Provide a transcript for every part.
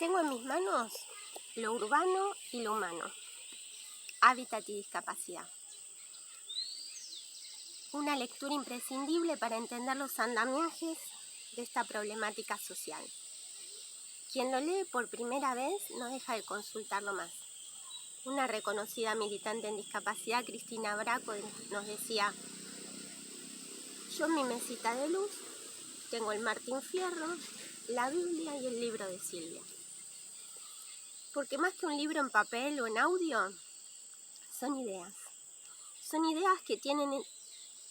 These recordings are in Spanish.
Tengo en mis manos lo urbano y lo humano, hábitat y discapacidad. Una lectura imprescindible para entender los andamiajes de esta problemática social. Quien lo lee por primera vez no deja de consultarlo más. Una reconocida militante en discapacidad, Cristina Braco, nos decía: yo en mi mesita de luz tengo el Martín Fierro, la Biblia y el libro de Silvia. Porque más que un libro en papel o en audio, son ideas. Son ideas que tienen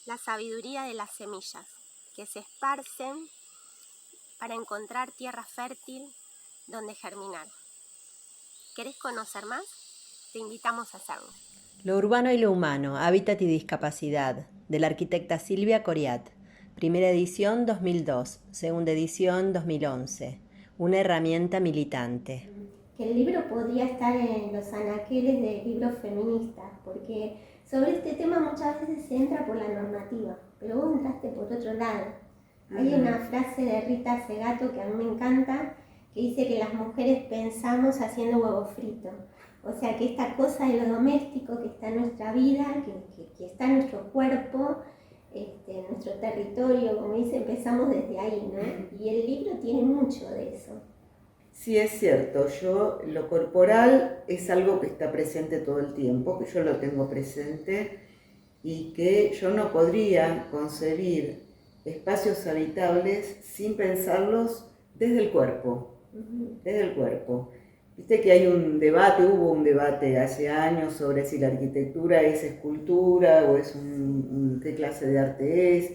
la sabiduría de las semillas, que se esparcen para encontrar tierra fértil donde germinar. ¿Querés conocer más? Te invitamos a hacerlo. Lo urbano y lo humano, hábitat y discapacidad, de la arquitecta Silvia Coriat. Primera edición 2002, segunda edición 2011. Una herramienta militante. Que el libro podría estar en los anaqueles de libros feministas, porque sobre este tema muchas veces se entra por la normativa, pero vos entraste por otro lado. Hay una frase de Rita Segato que a mí me encanta, que dice que las mujeres pensamos haciendo huevo frito. O sea, que esta cosa de lo doméstico que está en nuestra vida, que está en nuestro cuerpo, en nuestro territorio, como dice, empezamos desde ahí, ¿no? Y el libro tiene mucho de eso. Sí, es cierto, lo corporal es algo que está presente todo el tiempo, que yo lo tengo presente y que yo no podría concebir espacios habitables sin pensarlos desde el cuerpo, desde el cuerpo. Viste que hubo un debate hace años sobre si la arquitectura es escultura o es qué clase de arte es.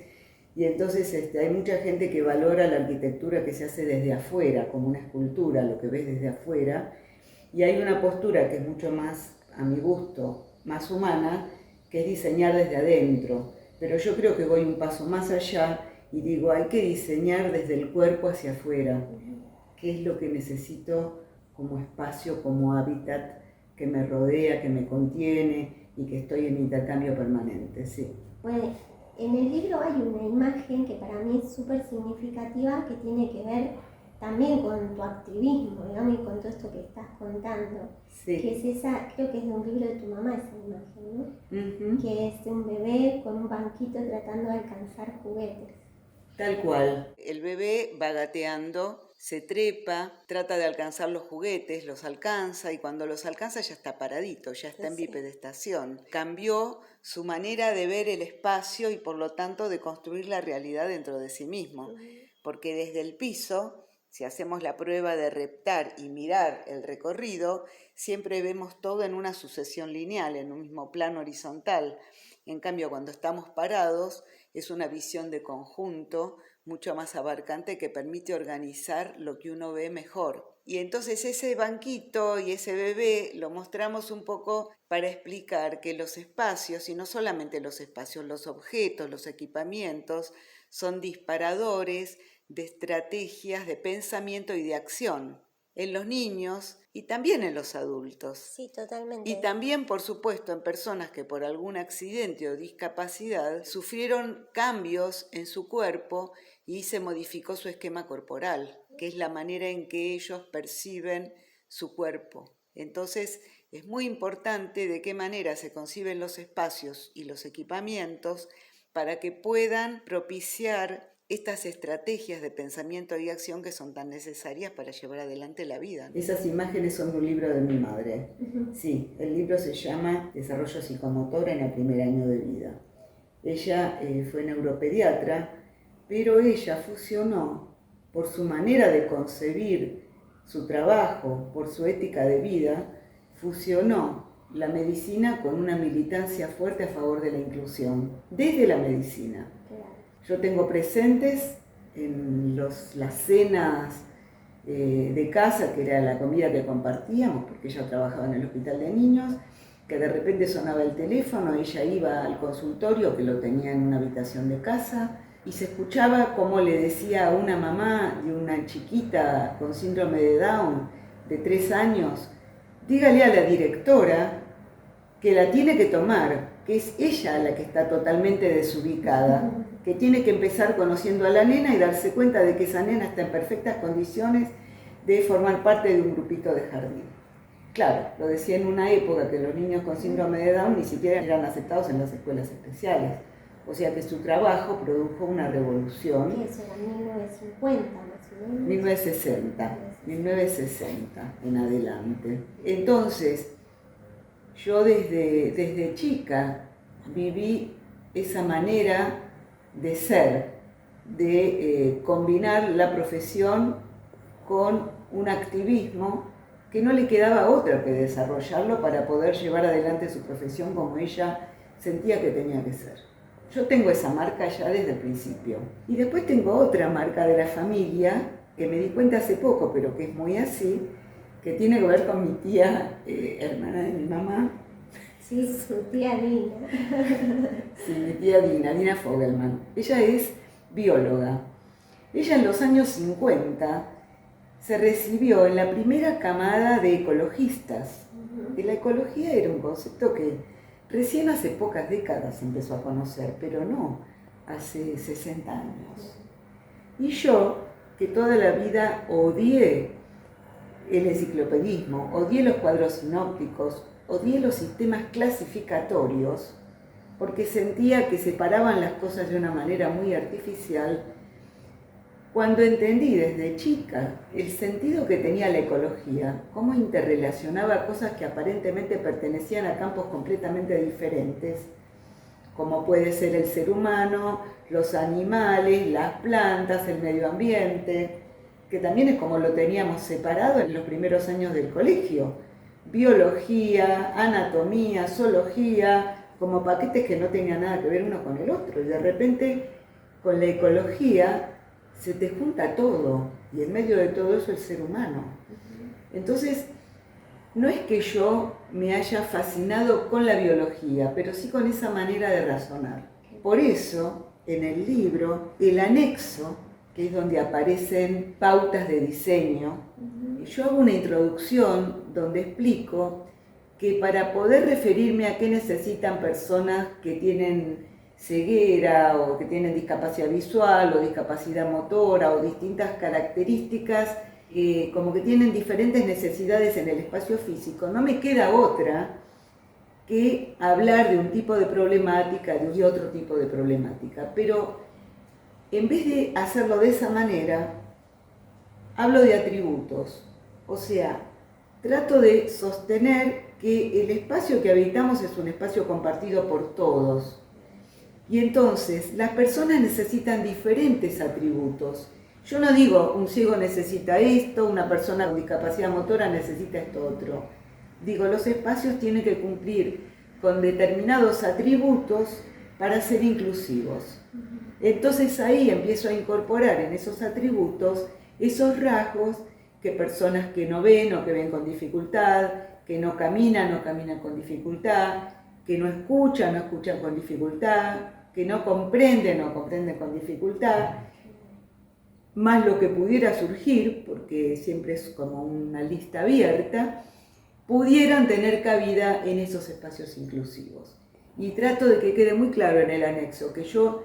Y entonces hay mucha gente que valora la arquitectura que se hace desde afuera, como una escultura, lo que ves desde afuera. Y hay una postura que es mucho más, a mi gusto, más humana, que es diseñar desde adentro. Pero yo creo que voy un paso más allá y digo, hay que diseñar desde el cuerpo hacia afuera. ¿Qué es lo que necesito como espacio, como hábitat que me rodea, que me contiene y que estoy en intercambio permanente? Sí. Bueno, en el libro hay una imagen que para mí es súper significativa, que tiene que ver también con tu activismo, digamos, y con todo esto que estás contando. Sí. Que es esa, creo que es de un libro de tu mamá esa imagen, ¿no? Que es de un bebé con un banquito tratando de alcanzar juguetes. Tal cual. El bebé va gateando, se trepa, trata de alcanzar los juguetes, los alcanza y cuando los alcanza ya está paradito, ya está en bipedestación. Cambió su manera de ver el espacio y por lo tanto de construir la realidad dentro de sí mismo. Porque desde el piso, si hacemos la prueba de reptar y mirar el recorrido, siempre vemos todo en una sucesión lineal, en un mismo plano horizontal. En cambio, cuando estamos parados, es una visión de conjunto mucho más abarcante que permite organizar lo que uno ve mejor. Y entonces ese banquito y ese bebé lo mostramos un poco para explicar que los espacios, y no solamente los espacios, los objetos, los equipamientos, son disparadores de estrategias de pensamiento y de acción en los niños y también en los adultos. Sí, totalmente. Y también, por supuesto, en personas que por algún accidente o discapacidad sufrieron cambios en su cuerpo y se modificó su esquema corporal, que es la manera en que ellos perciben su cuerpo. Entonces, es muy importante de qué manera se conciben los espacios y los equipamientos para que puedan propiciar estas estrategias de pensamiento y acción que son tan necesarias para llevar adelante la vida. Esas imágenes son de un libro de mi madre. Sí, el libro se llama Desarrollo psicomotor en el primer año de vida. Ella fue neuropediatra, pero ella fusionó, por su manera de concebir su trabajo, por su ética de vida, fusionó la medicina con una militancia fuerte a favor de la inclusión, desde la medicina. Yo tengo presentes en las cenas de casa, que era la comida que compartíamos, porque ella trabajaba en el hospital de niños, que de repente sonaba el teléfono, ella iba al consultorio, que lo tenía en una habitación de casa, y se escuchaba cómo le decía a una mamá de una chiquita con síndrome de Down de 3 años, dígale a la directora que la tiene que tomar, que es ella la que está totalmente desubicada, que tiene que empezar conociendo a la nena y darse cuenta de que esa nena está en perfectas condiciones de formar parte de un grupito de jardín. Claro, lo decía en una época que los niños con síndrome de Down ni siquiera eran aceptados en las escuelas especiales. O sea que su trabajo produjo una revolución. ¿Qué eso era? 1950 más o menos. 1960 en adelante. Entonces, yo desde chica viví esa manera de ser, de combinar la profesión con un activismo que no le quedaba otra que desarrollarlo para poder llevar adelante su profesión como ella sentía que tenía que ser. Yo tengo esa marca ya desde el principio. Y después tengo otra marca de la familia, que me di cuenta hace poco, pero que es muy así, que tiene que ver con mi tía, hermana de mi mamá. Sí, su tía Dina. Sí, mi tía Dina Fogelman. Ella es bióloga. Ella en los años 50 se recibió en la primera camada de ecologistas. Y la ecología era un concepto que recién hace pocas décadas se empezó a conocer, pero no hace 60 años. Y yo, que toda la vida odié el enciclopedismo, odié los cuadros sinópticos, odié los sistemas clasificatorios, porque sentía que separaban las cosas de una manera muy artificial. Cuando entendí desde chica el sentido que tenía la ecología, cómo interrelacionaba cosas que aparentemente pertenecían a campos completamente diferentes, como puede ser el ser humano, los animales, las plantas, el medio ambiente, que también es como lo teníamos separado en los primeros años del colegio. Biología, anatomía, zoología, como paquetes que no tenían nada que ver uno con el otro. Y de repente, con la ecología, se te junta todo, y en medio de todo eso el ser humano. Entonces, no es que yo me haya fascinado con la biología, pero sí con esa manera de razonar. Por eso, en el libro, el anexo, que es donde aparecen pautas de diseño, yo hago una introducción donde explico que para poder referirme a qué necesitan personas que tienen ceguera o que tienen discapacidad visual o discapacidad motora o distintas características como que tienen diferentes necesidades en el espacio físico, no me queda otra que hablar de un tipo de problemática y otro tipo de problemática. Pero en vez de hacerlo de esa manera, hablo de atributos. O sea, trato de sostener que el espacio que habitamos es un espacio compartido por todos. Y entonces, las personas necesitan diferentes atributos. Yo no digo, un ciego necesita esto, una persona con discapacidad motora necesita esto otro. Digo, los espacios tienen que cumplir con determinados atributos para ser inclusivos. Entonces ahí empiezo a incorporar en esos atributos esos rasgos que personas que no ven o que ven con dificultad, que no caminan con dificultad, que no escuchan con dificultad, que no comprenden o comprenden con dificultad, más lo que pudiera surgir, porque siempre es como una lista abierta, pudieran tener cabida en esos espacios inclusivos. Y trato de que quede muy claro en el anexo que yo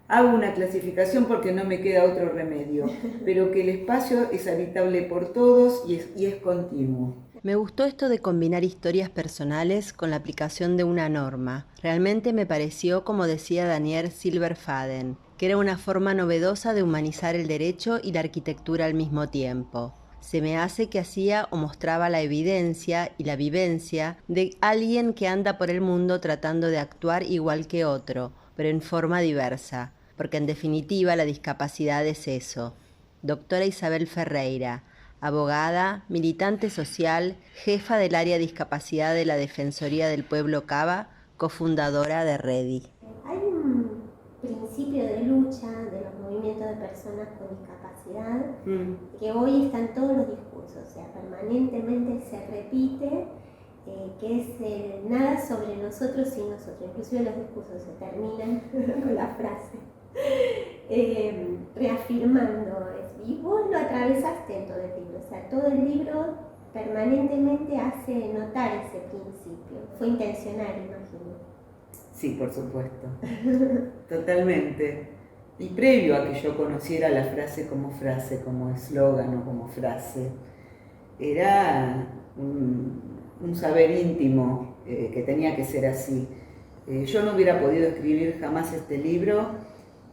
hago una clasificación porque no me queda otro remedio, pero que el espacio es habitable por todos y es continuo. Me gustó esto de combinar historias personales con la aplicación de una norma. Realmente me pareció, como decía Daniel Silverfaden, que era una forma novedosa de humanizar el derecho y la arquitectura al mismo tiempo. Se me hace que hacía o mostraba la evidencia y la vivencia de alguien que anda por el mundo tratando de actuar igual que otro, pero en forma diversa, porque en definitiva la discapacidad es eso. Doctora Isabel Ferreira, abogada, militante social, jefa del área discapacidad de la Defensoría del Pueblo Cava, cofundadora de REDI. Hay un principio de lucha de los movimientos de personas con discapacidad que hoy está en todos los discursos, o sea, permanentemente se repite que es nada sobre nosotros sin nosotros, inclusive los discursos se terminan con la frase. Reafirmando eso. Y vos lo atravesaste en todo el libro, o sea, todo el libro permanentemente hace notar ese principio. Fue intencional, imagino. Sí, por supuesto. Totalmente. Y previo a que yo conociera la frase, como eslogan o como frase, era un saber íntimo que tenía que ser así. Yo no hubiera podido escribir jamás este libro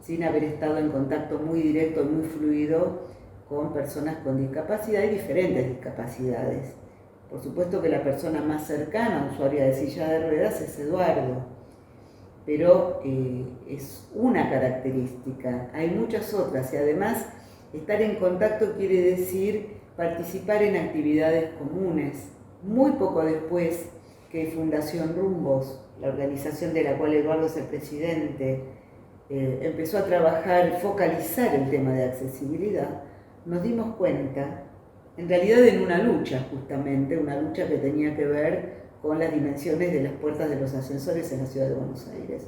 sin haber estado en contacto muy directo, muy fluido con personas con discapacidad y diferentes discapacidades. Por supuesto que la persona más cercana, usuaria de silla de ruedas, es Eduardo, pero es una característica, hay muchas otras, y además estar en contacto quiere decir participar en actividades comunes. Muy poco después que Fundación Rumbos, la organización de la cual Eduardo es el presidente, empezó a trabajar, focalizar el tema de accesibilidad, nos dimos cuenta, en realidad en una lucha justamente, una lucha que tenía que ver con las dimensiones de las puertas de los ascensores en la ciudad de Buenos Aires.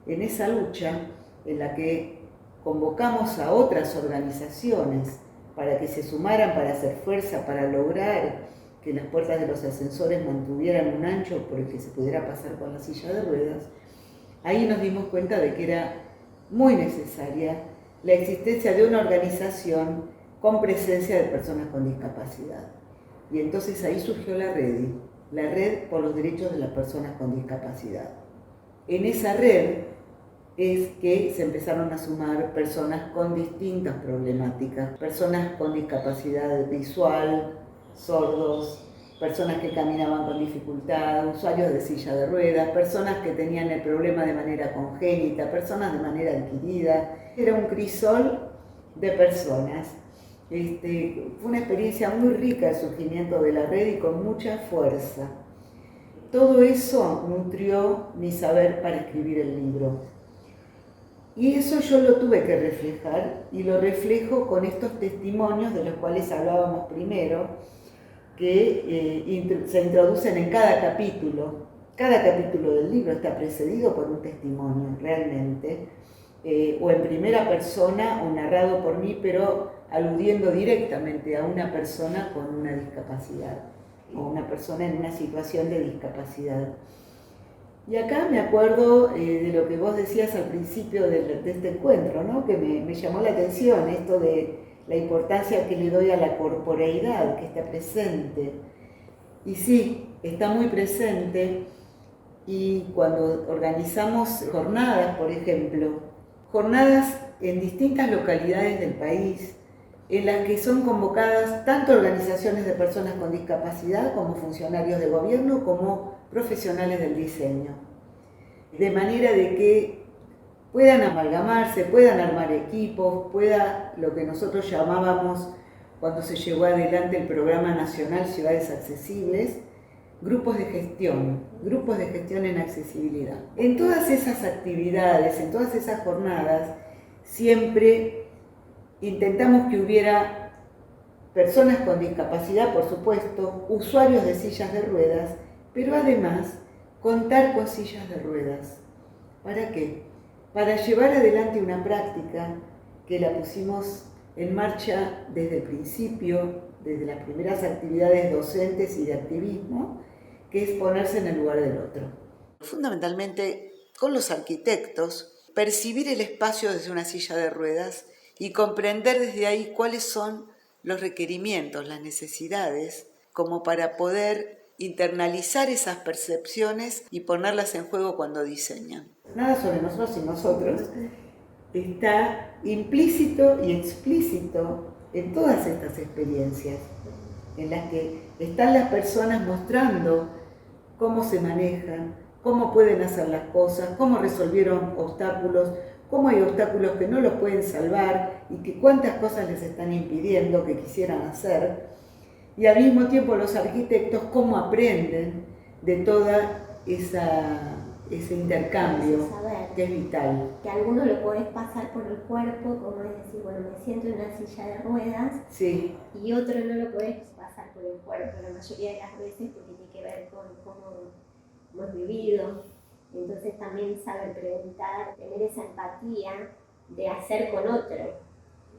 En esa lucha, en la que convocamos a otras organizaciones para que se sumaran, para hacer fuerza, para lograr que las puertas de los ascensores mantuvieran un ancho por el que se pudiera pasar con la silla de ruedas, ahí nos dimos cuenta de que era muy necesaria la existencia de una organización con presencia de personas con discapacidad. Y entonces ahí surgió la Red por los Derechos de las Personas con Discapacidad. En esa red es que se empezaron a sumar personas con distintas problemáticas, personas con discapacidad visual, sordos, personas que caminaban con dificultad, usuarios de silla de ruedas, personas que tenían el problema de manera congénita, personas de manera adquirida. Era un crisol de personas. Fue una experiencia muy rica el surgimiento de la red y con mucha fuerza. Todo eso nutrió mi saber para escribir el libro. Y eso yo lo tuve que reflejar, y lo reflejo con estos testimonios de los cuales hablábamos primero, que se introducen en cada capítulo. Cada capítulo del libro está precedido por un testimonio, realmente, o en primera persona o narrado por mí, pero aludiendo directamente a una persona con una discapacidad, o una persona en una situación de discapacidad. Y acá me acuerdo de lo que vos decías al principio de este encuentro, ¿no? Que me llamó la atención, esto de la importancia que le doy a la corporeidad, que está presente. Y sí, está muy presente, y cuando organizamos jornadas, por ejemplo, jornadas en distintas localidades del país, en las que son convocadas tanto organizaciones de personas con discapacidad como funcionarios de gobierno como profesionales del diseño, de manera de que puedan amalgamarse, puedan armar equipos, pueda lo que nosotros llamábamos, cuando se llevó adelante el Programa Nacional Ciudades Accesibles, grupos de gestión en accesibilidad. En todas esas actividades, en todas esas jornadas, siempre intentamos que hubiera personas con discapacidad, por supuesto, usuarios de sillas de ruedas, pero además contar con sillas de ruedas. ¿Para qué? Para llevar adelante una práctica que la pusimos en marcha desde el principio, desde las primeras actividades docentes y de activismo, que es ponerse en el lugar del otro. Fundamentalmente, con los arquitectos, percibir el espacio desde una silla de ruedas y comprender desde ahí cuáles son los requerimientos, las necesidades, como para poder internalizar esas percepciones y ponerlas en juego cuando diseñan. Nada sobre nosotros y nosotros está implícito y explícito en todas estas experiencias, en las que están las personas mostrando cómo se manejan, cómo pueden hacer las cosas, cómo resolvieron obstáculos, cómo hay obstáculos que no los pueden salvar y que cuántas cosas les están impidiendo que quisieran hacer, y al mismo tiempo los arquitectos cómo aprenden de toda ese intercambio que es vital. Que alguno lo podés pasar por el cuerpo, como es decir, bueno, me siento en una silla de ruedas, sí, y otro no lo podés pasar por el cuerpo la mayoría de las veces porque tiene que ver con cómo hemos vivido. Entonces también saber preguntar, tener esa empatía de hacer con otro,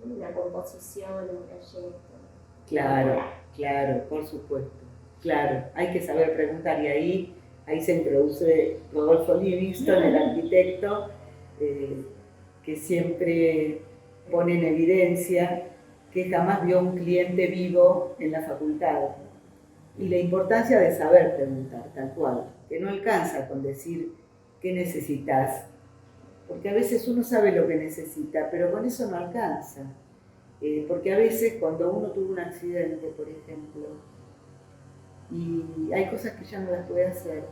una composición, un proyecto. Claro, por supuesto. Claro, hay que saber preguntar, y ahí se introduce Rodolfo Livingston, el arquitecto, que siempre pone en evidencia que jamás vio un cliente vivo en la facultad. Y la importancia de saber preguntar, tal cual, que no alcanza con decir qué necesitas, porque a veces uno sabe lo que necesita, pero con eso no alcanza. Porque a veces cuando uno tuvo un accidente, por ejemplo, y hay cosas que ya no las puede hacer,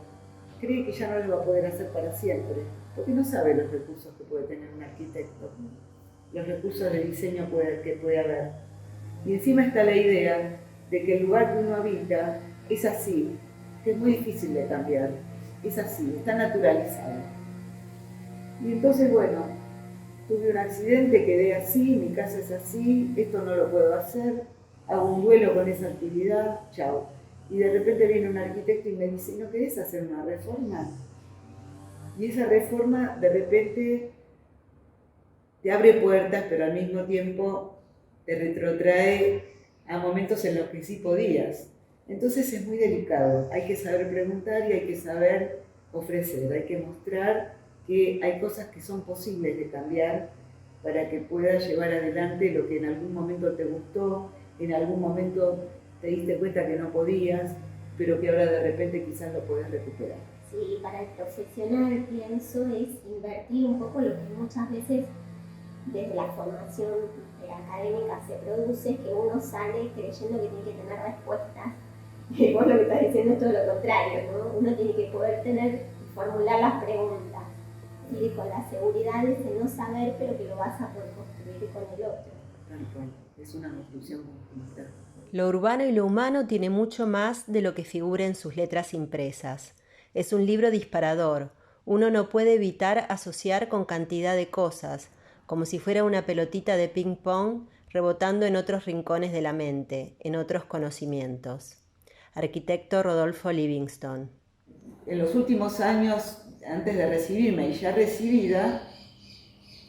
cree que ya no las va a poder hacer para siempre, porque no sabe los recursos que puede tener un arquitecto, los recursos de diseño que puede haber. Y encima está la idea de que el lugar que uno habita es así, que es muy difícil de cambiar, es así, está naturalizado. Y entonces, bueno, tuve un accidente, quedé así, mi casa es así, esto no lo puedo hacer, hago un duelo con esa actividad, chao. Y de repente viene un arquitecto y me dice, ¿no querés hacer una reforma? Y esa reforma de repente te abre puertas, pero al mismo tiempo te retrotrae a momentos en los que sí podías. Entonces es muy delicado, hay que saber preguntar y hay que saber ofrecer, hay que mostrar que hay cosas que son posibles de cambiar para que puedas llevar adelante lo que en algún momento te gustó, en algún momento te diste cuenta que no podías, pero que ahora de repente quizás lo podés recuperar. Sí, para el profesional pienso es invertir un poco lo que muchas veces desde la formación académica se produce, que uno sale creyendo que tiene que tener respuestas. Y vos lo que estás diciendo es todo lo contrario, ¿no? Uno tiene que poder formular las preguntas, y con la seguridad de ese no saber, pero que lo vas a poder construir con el otro. Tal cual, es una construcción conjunta. Lo urbano y lo humano tiene mucho más de lo que figura en sus letras impresas. Es un libro disparador. Uno no puede evitar asociar con cantidad de cosas, como si fuera una pelotita de ping-pong rebotando en otros rincones de la mente, en otros conocimientos. Arquitecto Rodolfo Livingston. En los últimos años, antes de recibirme y ya recibida,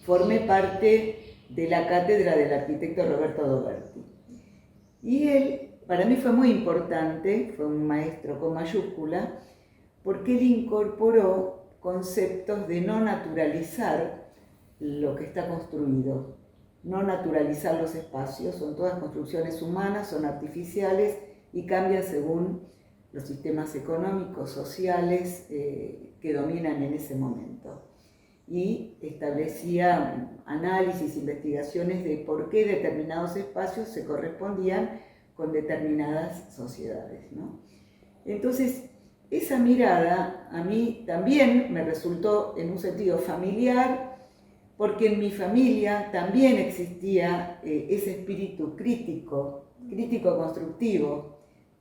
formé parte de la cátedra del arquitecto Roberto Doberti. Y él, para mí fue muy importante, fue un maestro con mayúscula, porque él incorporó conceptos de no naturalizar lo que está construido, no naturalizar los espacios, son todas construcciones humanas, son artificiales y cambian según los sistemas económicos, sociales que dominan en ese momento. Y establecía análisis, investigaciones de por qué determinados espacios se correspondían con determinadas sociedades, ¿no? Entonces, esa mirada a mí también me resultó en un sentido familiar, porque en mi familia también existía ese espíritu crítico constructivo,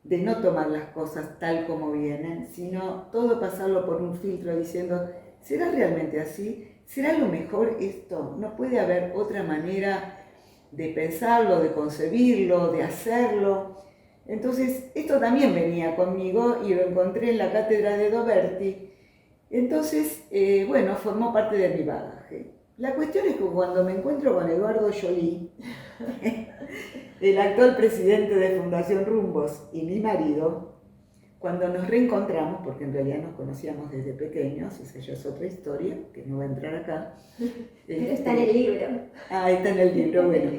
de no tomar las cosas tal como vienen, sino todo pasarlo por un filtro diciendo, ¿será realmente así? ¿Será lo mejor esto? ¿No puede haber otra manera de pensarlo, de concebirlo, de hacerlo? Entonces, esto también venía conmigo y lo encontré en la cátedra de Doberti. Entonces, bueno, formó parte de mi bagaje. La cuestión es que cuando me encuentro con Eduardo Joly, el actual presidente de Fundación Rumbos y mi marido, cuando nos reencontramos, porque en realidad nos conocíamos desde pequeños, esa ya es otra historia, que no va a entrar acá. Pero está en el libro. Ah, está en el libro, bueno.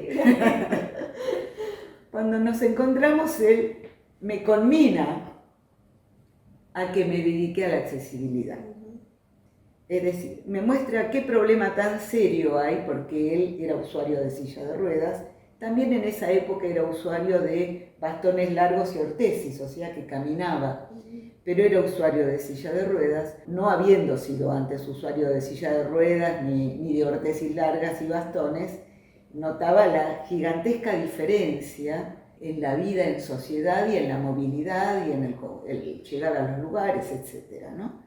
Cuando nos encontramos, él me conmina a que me dedique a la accesibilidad. Es decir, me muestra qué problema tan serio hay, porque él era usuario de silla de ruedas, también en esa época era usuario de bastones largos y ortesis, o sea que caminaba, pero era usuario de silla de ruedas, no habiendo sido antes usuario de silla de ruedas ni de ortesis largas y bastones, notaba la gigantesca diferencia en la vida en sociedad y en la movilidad y en el llegar a los lugares, etc., ¿no?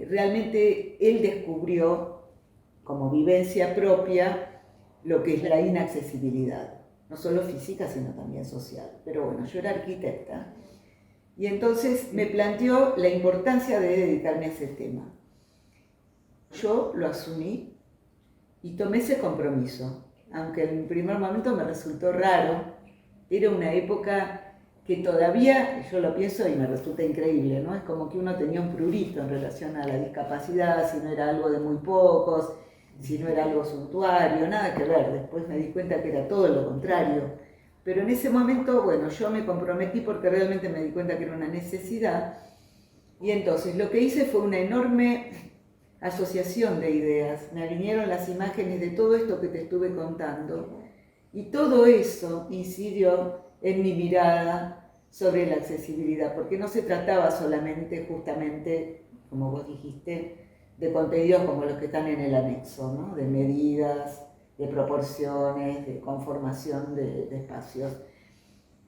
Realmente él descubrió como vivencia propia lo que es la inaccesibilidad, no solo física sino también social. Pero bueno, yo era arquitecta y entonces me planteó la importancia de dedicarme a ese tema. Yo lo asumí y tomé ese compromiso, aunque en un primer momento me resultó raro. Era una época que todavía, yo lo pienso y me resulta increíble, ¿no? Es como que uno tenía un prurito en relación a la discapacidad, si no era algo de muy pocos, si no era algo suntuario, nada que ver. Después me di cuenta que era todo lo contrario. Pero en ese momento, bueno, yo me comprometí porque realmente me di cuenta que era una necesidad. Y entonces lo que hice fue una enorme asociación de ideas. Me vinieron las imágenes de todo esto que te estuve contando. Y todo eso incidió en mi mirada sobre la accesibilidad, porque no se trataba solamente, justamente, como vos dijiste, de contenidos como los que están en el anexo, ¿no? De medidas, de proporciones, de conformación de espacios,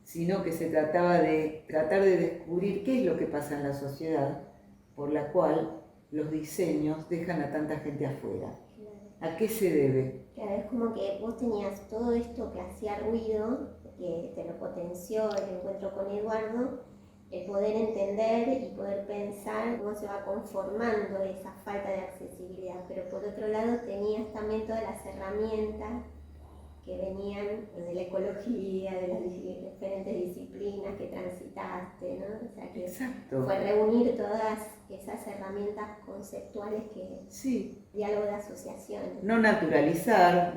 sino que se trataba de tratar de descubrir qué es lo que pasa en la sociedad por la cual los diseños dejan a tanta gente afuera. ¿A qué se debe? Claro, es como que vos tenías todo esto que hacía ruido, que te lo potenció el encuentro con Eduardo, el poder entender y poder pensar cómo se va conformando esa falta de accesibilidad, pero por otro lado tenías también todas las herramientas que venían de la ecología, de las diferentes disciplinas que transitaste, ¿no? O sea que Exacto. fue reunir todas esas herramientas conceptuales que Sí. diálogo de asociación. No naturalizar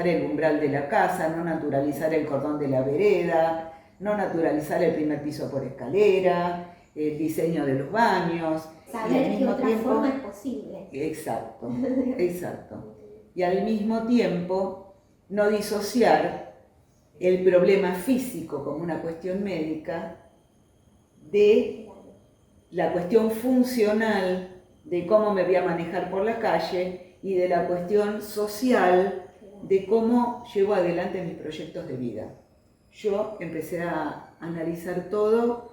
el umbral de la casa, no naturalizar el cordón de la vereda, no naturalizar el primer piso por escalera, el diseño de los baños. Saber que otra forma es posible. Exacto, exacto. Y al mismo tiempo no disociar el problema físico como una cuestión médica de la cuestión funcional de cómo me voy a manejar por la calle y de la cuestión social de cómo llevo adelante mis proyectos de vida. Yo empecé a analizar todo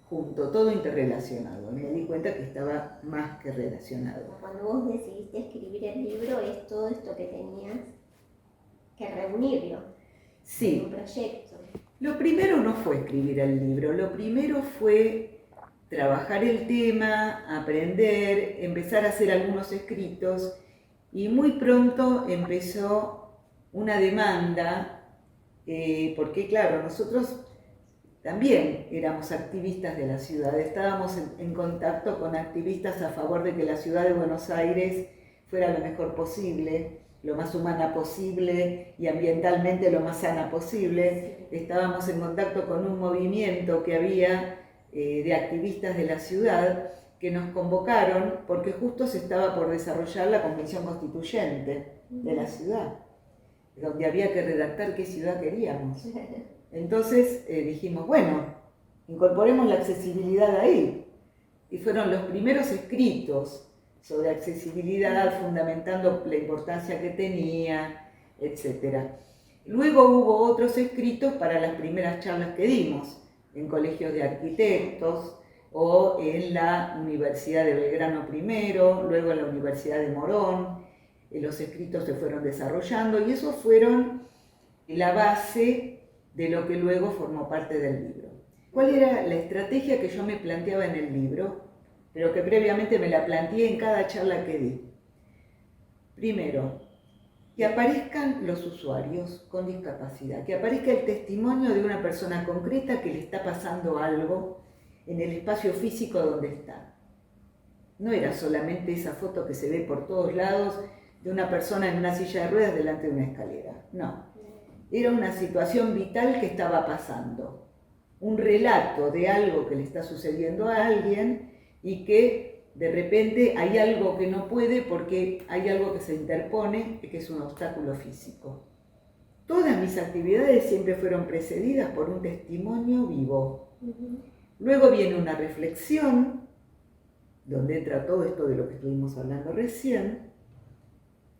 junto, todo interrelacionado. Me di cuenta que estaba más que relacionado. Cuando vos decidiste escribir el libro, es todo esto que tenías que reunirlo Sí. en un proyecto. Lo primero no fue escribir el libro, lo primero fue trabajar el tema, aprender, empezar a hacer algunos escritos y muy pronto empezó una demanda, porque claro, nosotros también éramos activistas de la ciudad, estábamos en contacto con activistas a favor de que la ciudad de Buenos Aires fuera lo mejor posible, lo más humana posible y ambientalmente lo más sana posible. Estábamos en contacto con un movimiento que había de activistas de la ciudad que nos convocaron porque justo se estaba por desarrollar la Convención Constituyente de la ciudad, donde había que redactar qué ciudad queríamos. Entonces dijimos, bueno, incorporemos la accesibilidad ahí. Y fueron los primeros escritos sobre accesibilidad, fundamentando la importancia que tenía, etc. Luego hubo otros escritos para las primeras charlas que dimos, en colegios de arquitectos o en la Universidad de Belgrano primero, luego en la Universidad de Morón. Los escritos se fueron desarrollando y esos fueron la base de lo que luego formó parte del libro. ¿Cuál era la estrategia que yo me planteaba en el libro? Pero que previamente me la planteé en cada charla que di. Primero, que aparezcan los usuarios con discapacidad, que aparezca el testimonio de una persona concreta que le está pasando algo en el espacio físico donde está. No era solamente esa foto que se ve por todos lados de una persona en una silla de ruedas delante de una escalera, no. Era una situación vital que estaba pasando, un relato de algo que le está sucediendo a alguien y que de repente hay algo que no puede porque hay algo que se interpone y que es un obstáculo físico. Todas mis actividades siempre fueron precedidas por un testimonio vivo. Luego viene una reflexión, donde entra todo esto de lo que estuvimos hablando recién,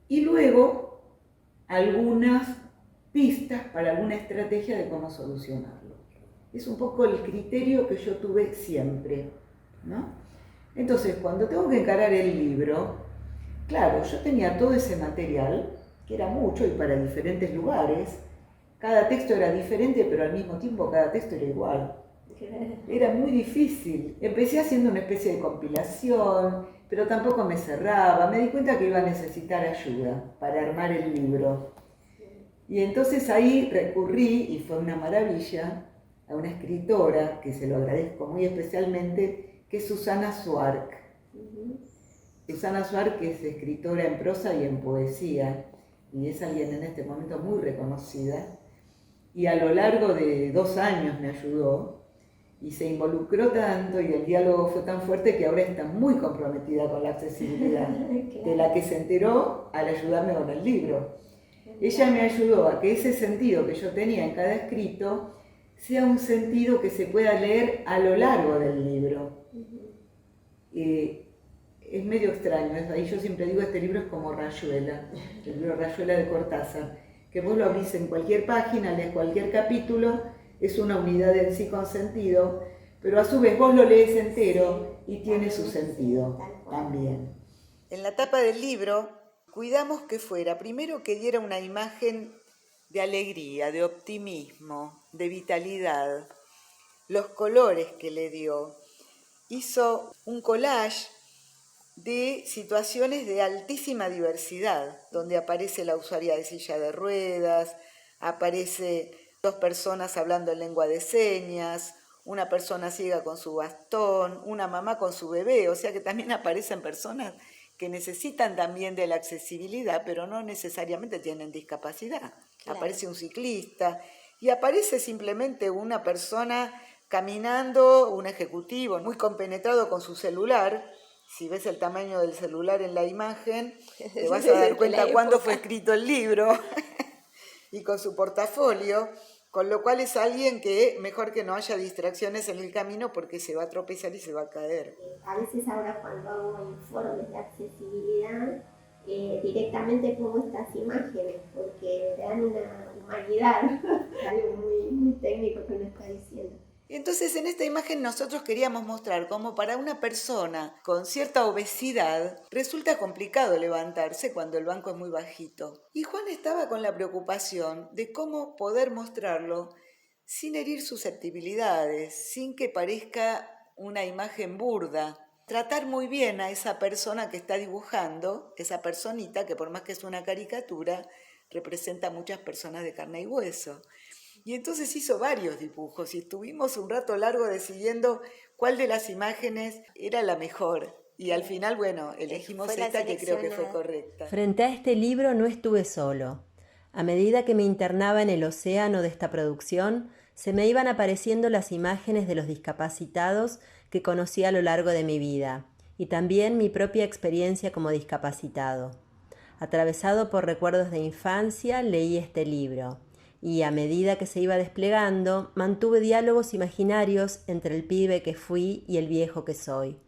y luego algunas pistas para alguna estrategia de cómo solucionarlo. Es un poco el criterio que yo tuve siempre, ¿no? Entonces, cuando tengo que encarar el libro, claro, yo tenía todo ese material, que era mucho y para diferentes lugares. Cada texto era diferente, pero al mismo tiempo cada texto era igual. Era muy difícil. Empecé haciendo una especie de compilación, pero tampoco me cerraba. Me di cuenta que iba a necesitar ayuda para armar el libro. Y entonces ahí recurrí, y fue una maravilla, a una escritora, que se lo agradezco muy especialmente, que es Susana Suark, Susana Suar, que es escritora en prosa y en poesía, y es alguien en este momento muy reconocida, y a lo largo de 2 años me ayudó, y se involucró tanto y el diálogo fue tan fuerte que ahora está muy comprometida con la accesibilidad, de la que se enteró al ayudarme con el libro. Ella me ayudó a que ese sentido que yo tenía en cada escrito sea un sentido que se pueda leer a lo largo del libro. Es medio extraño, ahí yo siempre digo, este libro es como Rayuela, el libro Rayuela de Cortázar, que vos lo abrís en cualquier página, lees cualquier capítulo, es una unidad en sí con sentido, pero a su vez vos lo lees entero y tiene su sentido también. En la tapa del libro cuidamos que fuera, primero que diera una imagen de alegría, de optimismo, de vitalidad, los colores que le dio. Hizo un collage de situaciones de altísima diversidad, donde aparece la usuaria de silla de ruedas, aparece 2 personas hablando en lengua de señas, una persona ciega con su bastón, una mamá con su bebé, o sea que también aparecen personas que necesitan también de la accesibilidad, pero no necesariamente tienen discapacidad. Claro. Aparece un ciclista y aparece simplemente una persona caminando, un ejecutivo muy compenetrado con su celular. Si ves el tamaño del celular en la imagen, te vas a dar cuenta cuándo fue escrito el libro, y con su portafolio, con lo cual es alguien que mejor que no haya distracciones en el camino porque se va a tropezar y se va a caer. A veces ahora cuando hago informes de accesibilidad, directamente pongo estas imágenes porque le dan una humanidad, algo muy técnico que uno está diciendo. Entonces en esta imagen nosotros queríamos mostrar cómo para una persona con cierta obesidad resulta complicado levantarse cuando el banco es muy bajito. Y Juan estaba con la preocupación de cómo poder mostrarlo sin herir susceptibilidades, sin que parezca una imagen burda. Tratar muy bien a esa persona que está dibujando, esa personita que por más que es una caricatura, representa a muchas personas de carne y hueso. Y entonces hizo varios dibujos y estuvimos un rato largo decidiendo cuál de las imágenes era la mejor. Y al final, bueno, elegimos esta que creo que fue correcta. Frente a este libro no estuve solo. A medida que me internaba en el océano de esta producción, se me iban apareciendo las imágenes de los discapacitados que conocí a lo largo de mi vida, y también mi propia experiencia como discapacitado. Atravesado por recuerdos de infancia, leí este libro. Y a medida que se iba desplegando, mantuve diálogos imaginarios entre el pibe que fui y el viejo que soy.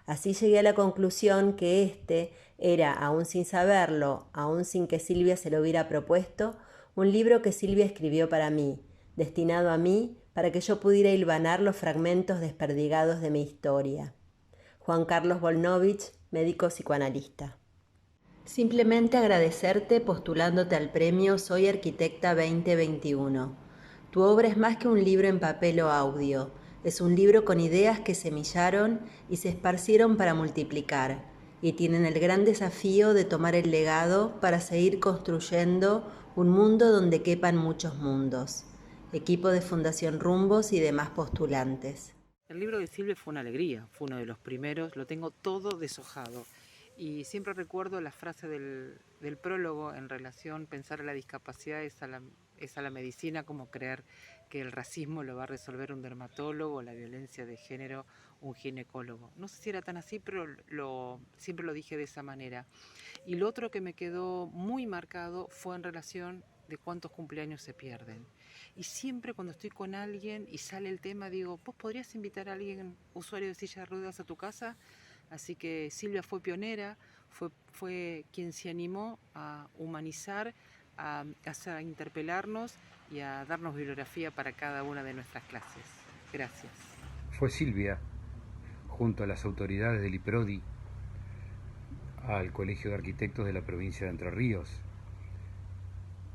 Así llegué a la conclusión que este era, aún sin saberlo, aún sin que Silvia se lo hubiera propuesto, un libro que Silvia escribió para mí, destinado a mí para que yo pudiera hilvanar los fragmentos desperdigados de mi historia. Juan Carlos Volnovich, médico psicoanalista. Simplemente agradecerte postulándote al premio Soy Arquitecta 2021. Tu obra es más que un libro en papel o audio, es un libro con ideas que semillaron y se esparcieron para multiplicar, y tienen el gran desafío de tomar el legado para seguir construyendo un mundo donde quepan muchos mundos. Equipo de Fundación Rumbos y demás postulantes. El libro de Silvia fue una alegría, fue uno de los primeros, lo tengo todo deshojado. Y siempre recuerdo la frase del prólogo en relación, pensar a la discapacidad es a la medicina como creer que el racismo lo va a resolver un dermatólogo, la violencia de género un ginecólogo. No sé si era tan así, pero siempre lo dije de esa manera. Y lo otro que me quedó muy marcado fue en relación de cuántos cumpleaños se pierden. Y siempre cuando estoy con alguien y sale el tema, digo, ¿vos podrías invitar a alguien usuario de silla de ruedas a tu casa? Así que Silvia fue pionera, fue quien se animó a humanizar, a interpelarnos y a darnos bibliografía para cada una de nuestras clases. Gracias. Fue Silvia, junto a las autoridades del IPRODI, al Colegio de Arquitectos de la provincia de Entre Ríos,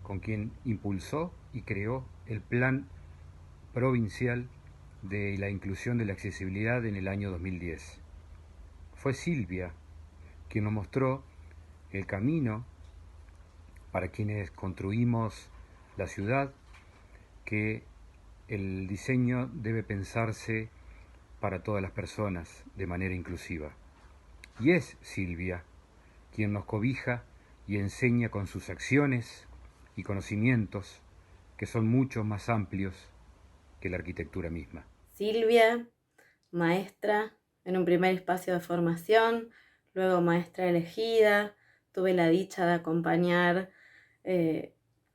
con quien impulsó y creó el Plan Provincial de la Inclusión de la Accesibilidad en el año 2010. Fue Silvia quien nos mostró el camino para quienes construimos la ciudad, que el diseño debe pensarse para todas las personas de manera inclusiva. Y es Silvia quien nos cobija y enseña con sus acciones y conocimientos que son mucho más amplios que la arquitectura misma. Silvia, maestra en un primer espacio de formación, luego maestra elegida. Tuve la dicha de acompañar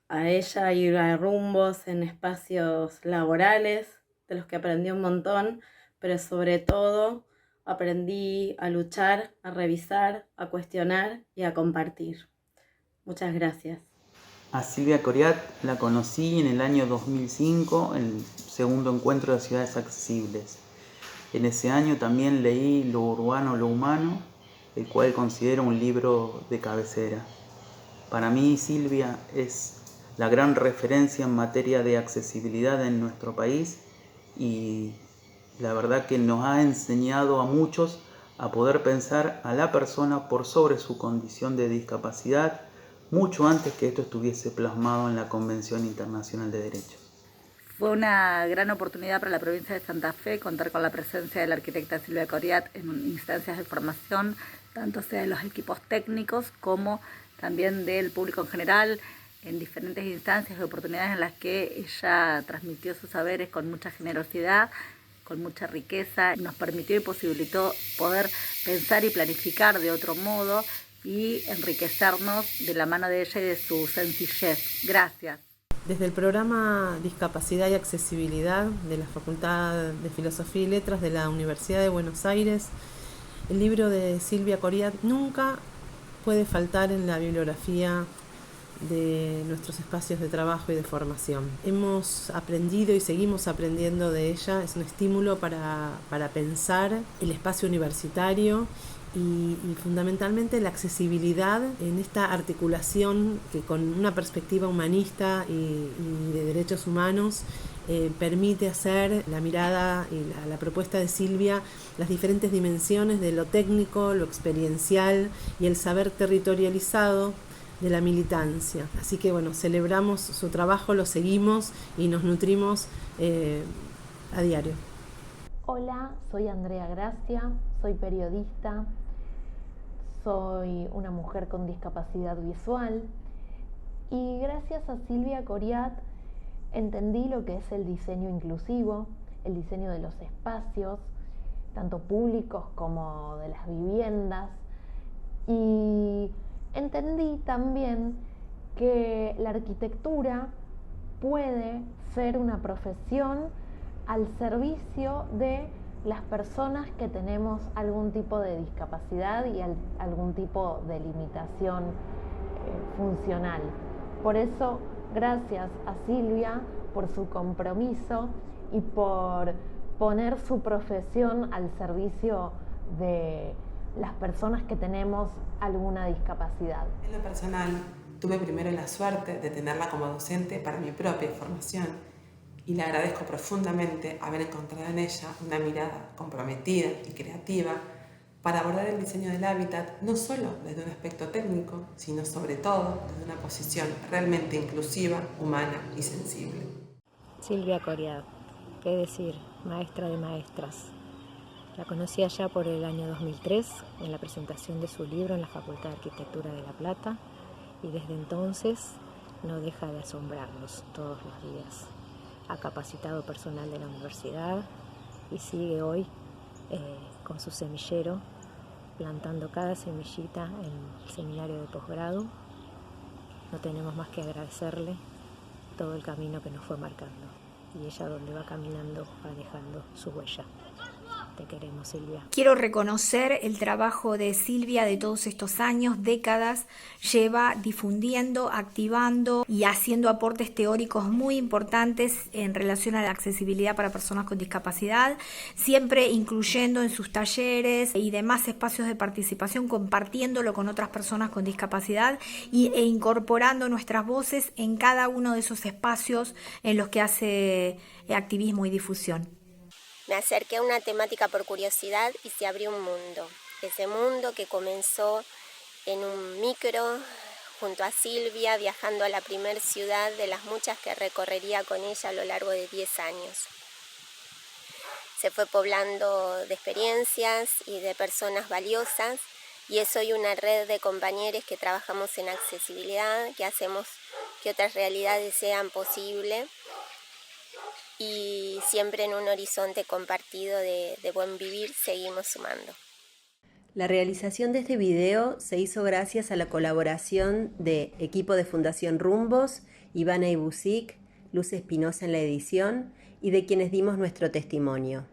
a ella ir a rumbos en espacios laborales, de los que aprendí un montón, pero sobre todo aprendí a luchar, a revisar, a cuestionar y a compartir. Muchas gracias. A Silvia Coriat la conocí en el año 2005, en el segundo encuentro de ciudades accesibles. En ese año también leí Lo urbano, lo humano, el cual considero un libro de cabecera. Para mí Silvia es la gran referencia en materia de accesibilidad en nuestro país y la verdad que nos ha enseñado a muchos a poder pensar a la persona por sobre su condición de discapacidad, mucho antes que esto estuviese plasmado en la Convención Internacional de Derechos. Fue una gran oportunidad para la provincia de Santa Fe contar con la presencia de la arquitecta Silvia Coriat en instancias de formación, tanto sea de los equipos técnicos como también del público en general, en diferentes instancias de oportunidades en las que ella transmitió sus saberes con mucha generosidad, con mucha riqueza, nos permitió y posibilitó poder pensar y planificar de otro modo y enriquecernos de la mano de ella y de su sencillez. Gracias. Desde el programa Discapacidad y Accesibilidad de la Facultad de Filosofía y Letras de la Universidad de Buenos Aires, el libro de Silvia Coriat nunca puede faltar en la bibliografía de nuestros espacios de trabajo y de formación. Hemos aprendido y seguimos aprendiendo de ella, es un estímulo para pensar el espacio universitario y fundamentalmente la accesibilidad en esta articulación que con una perspectiva humanista y de derechos humanos permite hacer la mirada y la propuesta de Silvia, las diferentes dimensiones de lo técnico, lo experiencial y el saber territorializado de la militancia. Así que bueno, celebramos su trabajo, lo seguimos y nos nutrimos a diario. Hola, soy Andrea Gracia, soy periodista, soy una mujer con discapacidad visual y gracias a Silvia Coriat entendí lo que es el diseño inclusivo, el diseño de los espacios, tanto públicos como de las viviendas, y entendí también que la arquitectura puede ser una profesión al servicio de las personas que tenemos algún tipo de discapacidad y algún tipo de limitación funcional. Por eso, gracias a Silvia por su compromiso y por poner su profesión al servicio de las personas que tenemos alguna discapacidad. En lo personal, tuve primero la suerte de tenerla como docente para mi propia formación y le agradezco profundamente haber encontrado en ella una mirada comprometida y creativa para abordar el diseño del hábitat no solo desde un aspecto técnico, sino sobre todo desde una posición realmente inclusiva, humana y sensible. Silvia Coriat, qué decir, maestra de maestras. La conocí allá por el año 2003 en la presentación de su libro en la Facultad de Arquitectura de La Plata y desde entonces no deja de asombrarnos todos los días. Ha capacitado personal de la universidad y sigue hoy con su semillero plantando cada semillita en el seminario de posgrado. No tenemos más que agradecerle todo el camino que nos fue marcando y ella donde va caminando va dejando su huella. Te queremos, Silvia. Quiero reconocer el trabajo de Silvia de todos estos años, décadas, lleva difundiendo, activando y haciendo aportes teóricos muy importantes en relación a la accesibilidad para personas con discapacidad, siempre incluyendo en sus talleres y demás espacios de participación, compartiéndolo con otras personas con discapacidad e incorporando nuestras voces en cada uno de esos espacios en los que hace activismo y difusión. Me acerqué a una temática por curiosidad y se abrió un mundo. Ese mundo que comenzó en un micro junto a Silvia, viajando a la primer ciudad de las muchas que recorrería con ella a lo largo de 10 años. Se fue poblando de experiencias y de personas valiosas y soy una red de compañeros que trabajamos en accesibilidad, que hacemos que otras realidades sean posibles y siempre en un horizonte compartido de buen vivir seguimos sumando. La realización de este video se hizo gracias a la colaboración de equipo de Fundación Rumbos, Ivana Ibusic, Luz Espinosa en la edición y de quienes dimos nuestro testimonio.